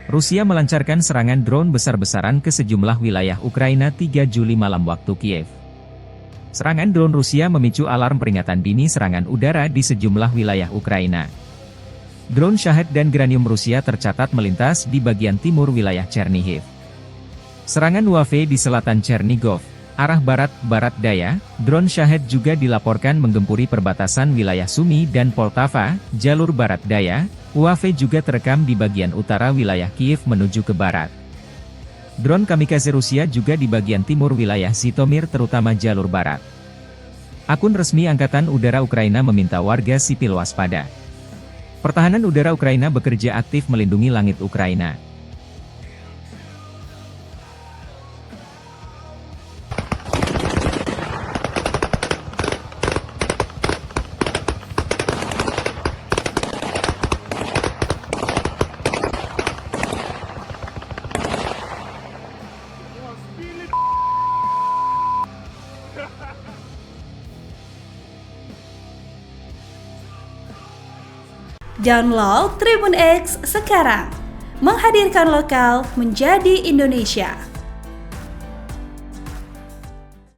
Rusia melancarkan serangan drone besar-besaran ke sejumlah wilayah Ukraina 3 Juli malam waktu Kiev. Serangan drone Rusia memicu alarm peringatan dini serangan udara di sejumlah wilayah Ukraina. Drone Shahed dan Granium Rusia tercatat melintas di bagian timur wilayah Chernihiv. Serangan UAV di selatan Chernigov, arah barat daya, drone Shahed juga dilaporkan menggempuri perbatasan wilayah Sumy dan Poltava, jalur barat daya. UAV juga terekam di bagian utara wilayah Kiev menuju ke barat. Drone kamikaze Rusia juga di bagian timur wilayah Zhytomyr terutama jalur barat. Akun resmi Angkatan Udara Ukraina meminta warga sipil waspada. Pertahanan udara Ukraina bekerja aktif melindungi langit Ukraina. Download Tribun X sekarang, menghadirkan lokal menjadi Indonesia.